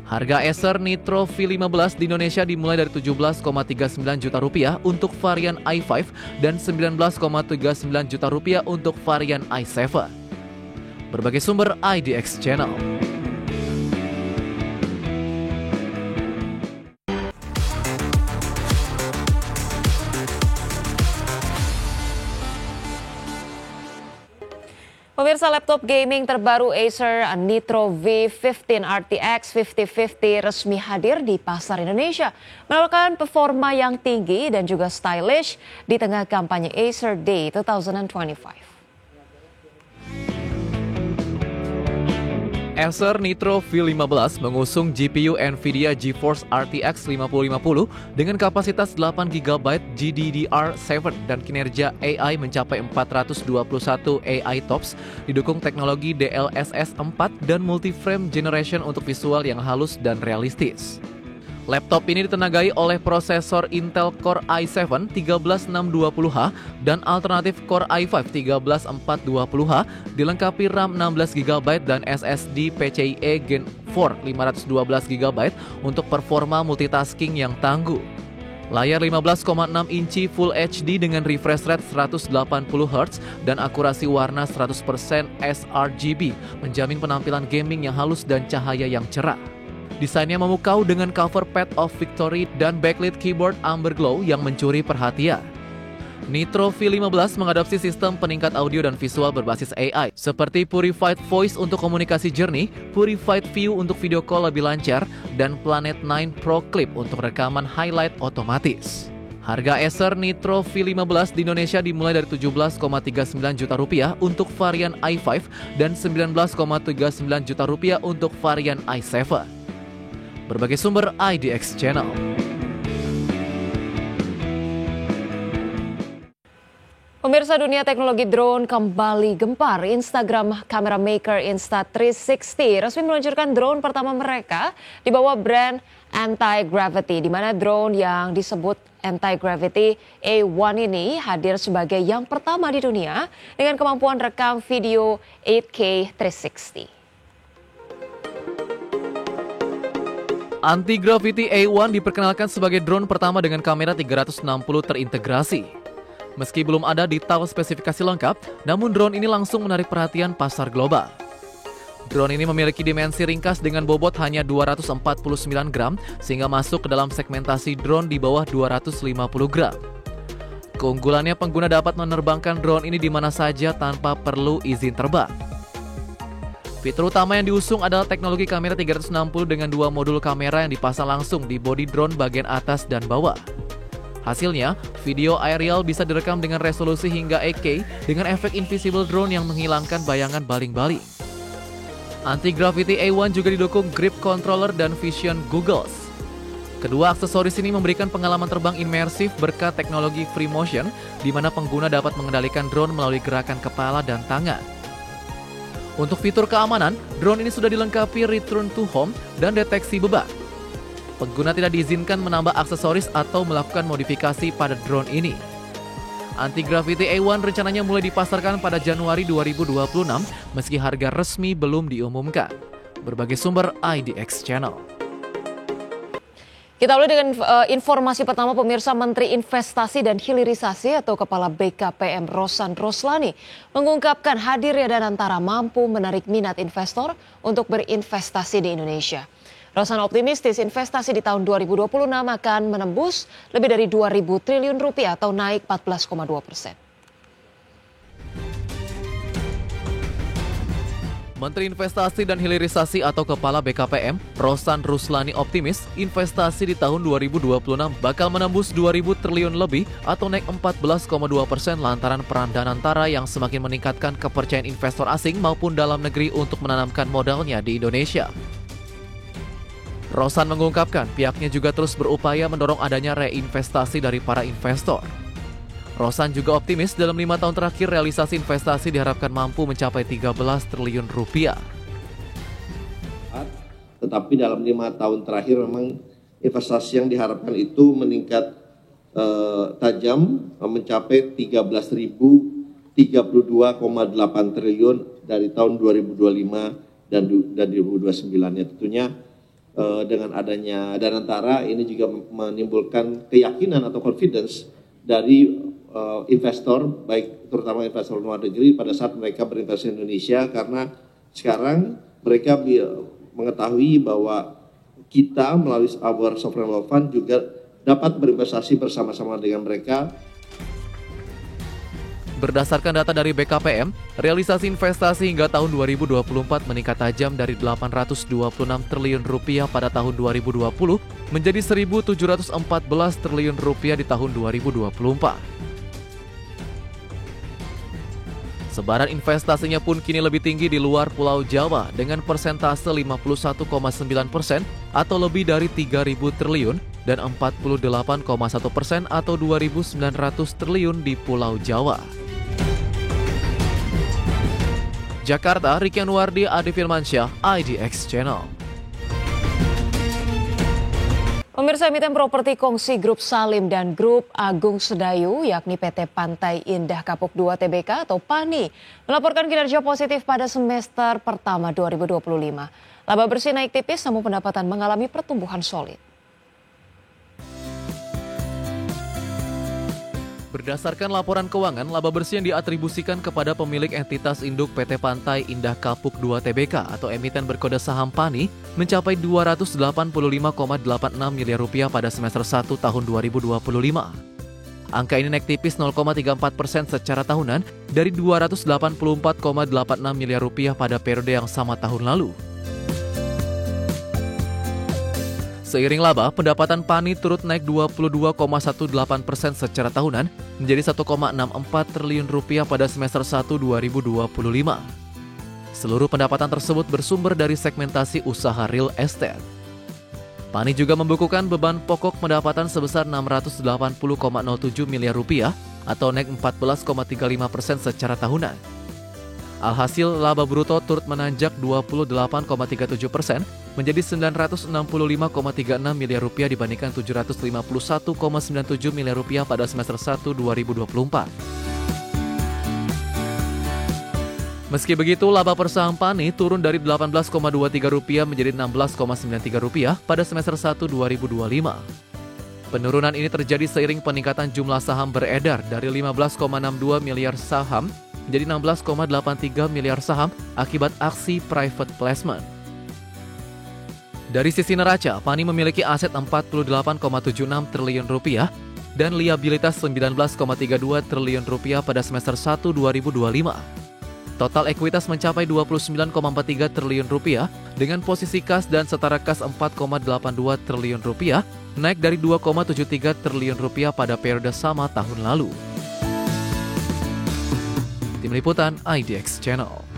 Harga Acer Nitro V15 di Indonesia dimulai dari Rp17,39 juta untuk varian i5 dan Rp19,39 juta untuk varian i7. Berbagai sumber IDX Channel. Pemirsa, laptop gaming terbaru Acer Nitro V15 RTX 5050 resmi hadir di pasar Indonesia, menawarkan performa yang tinggi dan juga stylish di tengah kampanye Acer Day 2025. Acer Nitro V15 mengusung GPU NVIDIA GeForce RTX 5050 dengan kapasitas 8GB GDDR7 dan kinerja AI mencapai 421 AI TOPS, didukung teknologi DLSS 4 dan multi-frame generation untuk visual yang halus dan realistis. Laptop ini ditenagai oleh prosesor Intel Core i7 13620H dan alternatif Core i5 13420H, dilengkapi RAM 16GB dan SSD PCIe Gen 4 512GB untuk performa multitasking yang tangguh. Layar 15,6 inci Full HD dengan refresh rate 180Hz dan akurasi warna 100% sRGB menjamin penampilan gaming yang halus dan cahaya yang cerah. Desainnya memukau dengan cover pad of Victory dan backlit keyboard Amber Glow yang mencuri perhatian. Nitro V15 mengadopsi sistem peningkat audio dan visual berbasis AI, seperti Purified Voice untuk komunikasi jernih, Purified View untuk video call lebih lancar, dan Planet 9 Pro Clip untuk rekaman highlight otomatis. Harga Acer Nitro V15 di Indonesia dimulai dari Rp17,39 juta untuk varian i5 dan Rp19,39 juta untuk varian i7. Berbagai sumber IDX Channel. Pemirsa, dunia teknologi drone kembali gempar. Instagram kamera maker Insta360 resmi meluncurkan drone pertama mereka di bawah brand Anti-Gravity, di mana drone yang disebut Anti-Gravity A1 ini hadir sebagai yang pertama di dunia dengan kemampuan rekam video 8K 360. Anti-Gravity A1 diperkenalkan sebagai drone pertama dengan kamera 360 terintegrasi. Meski belum ada detail spesifikasi lengkap, namun drone ini langsung menarik perhatian pasar global. Drone ini memiliki dimensi ringkas dengan bobot hanya 249 gram, sehingga masuk ke dalam segmentasi drone di bawah 250 gram. Keunggulannya, pengguna dapat menerbangkan drone ini di mana saja tanpa perlu izin terbang. Fitur utama yang diusung adalah teknologi kamera 360 dengan dua modul kamera yang dipasang langsung di bodi drone bagian atas dan bawah. Hasilnya, video aerial bisa direkam dengan resolusi hingga 8K dengan efek invisible drone yang menghilangkan bayangan baling-baling. Anti-Gravity A1 juga didukung grip controller dan vision goggles. Kedua aksesoris ini memberikan pengalaman terbang imersif berkat teknologi free motion, di mana pengguna dapat mengendalikan drone melalui gerakan kepala dan tangan. Untuk fitur keamanan, drone ini sudah dilengkapi return to home dan deteksi beban. Pengguna tidak diizinkan menambah aksesoris atau melakukan modifikasi pada drone ini. Anti-Gravity A1 rencananya mulai dipasarkan pada Januari 2026, meski harga resmi belum diumumkan. Berbagai sumber IDX Channel. Kita mulai dengan informasi pertama, pemirsa. Menteri Investasi dan Hilirisasi atau Kepala BKPM Rosan Roslani mengungkapkan hadirnya dana antara mampu menarik minat investor untuk berinvestasi di Indonesia. Rosan optimistis investasi di tahun 2026 akan menembus lebih dari Rp2.000 triliun atau naik 14,2%. Menteri Investasi dan Hilirisasi atau Kepala BKPM, Rosan Roslani optimis investasi di tahun 2026 bakal menembus Rp2.000 triliun lebih atau naik 14,2% lantaran peran Danantara yang semakin meningkatkan kepercayaan investor asing maupun dalam negeri untuk menanamkan modalnya di Indonesia. Rosan mengungkapkan pihaknya juga terus berupaya mendorong adanya reinvestasi dari para investor. Rosan juga optimis dalam 5 tahun terakhir realisasi investasi diharapkan mampu mencapai Rp13 triliun. Tetapi dalam 5 tahun terakhir memang investasi yang diharapkan itu meningkat tajam, mencapai 13.032,8 triliun dari tahun 2025 dan 2029. Tentunya dengan adanya Danantara ini juga menimbulkan keyakinan atau confidence dari investor, baik terutama investor luar negeri pada saat mereka berinvestasi di Indonesia, karena sekarang mereka mengetahui bahwa kita melalui our sovereign wealth fund juga dapat berinvestasi bersama-sama dengan mereka. Berdasarkan data dari BKPM, realisasi investasi hingga tahun 2024 meningkat tajam dari 826 triliun rupiah pada tahun 2020 menjadi 1.714 triliun rupiah di tahun 2024. Sebaran investasinya pun kini lebih tinggi di luar Pulau Jawa dengan persentase 51,9% atau lebih dari 3.000 triliun dan 48,1% atau 2.900 triliun di Pulau Jawa. Jakarta, Ricky Anwardi, Adi Firmansyah, IDX Channel. Pemirsa, emiten properti kongsi Grup Salim dan Grup Agung Sedayu, yakni PT Pantai Indah Kapuk 2 Tbk atau PANI, melaporkan kinerja positif pada semester pertama 2025. Laba bersih naik tipis, namun pendapatan mengalami pertumbuhan solid. Berdasarkan laporan keuangan, laba bersih yang diatribusikan kepada pemilik entitas induk PT Pantai Indah Kapuk 2 Tbk atau emiten berkode saham PANI mencapai Rp285,86 miliar pada semester 1 tahun 2025. Angka ini naik tipis 0,34% secara tahunan dari Rp284,86 miliar pada periode yang sama tahun lalu. Seiring laba, pendapatan PANI turut naik 22,18% secara tahunan menjadi Rp1,64 triliun pada semester 1 2025. Seluruh pendapatan tersebut bersumber dari segmentasi usaha real estate. PANI juga membukukan beban pokok pendapatan sebesar Rp680,07 miliar atau naik 14,35% secara tahunan. Alhasil, laba bruto turut menanjak 28,37% menjadi Rp965,36 miliar dibandingkan Rp751,97 miliar pada semester 1 2024. Meski begitu, laba per saham PANI turun dari Rp18,23 menjadi Rp16,93 pada semester 1 2025. Penurunan ini terjadi seiring peningkatan jumlah saham beredar dari 15,62 miliar saham menjadi 16,83 miliar saham akibat aksi private placement. Dari sisi neraca, PANI memiliki aset Rp48,76 triliun dan liabilitas Rp19,32 triliun pada semester 1 2025. Total ekuitas mencapai Rp29,43 triliun dengan posisi kas dan setara kas Rp4,82 triliun, naik dari Rp2,73 triliun pada periode sama tahun lalu. Tim Liputan IDX Channel.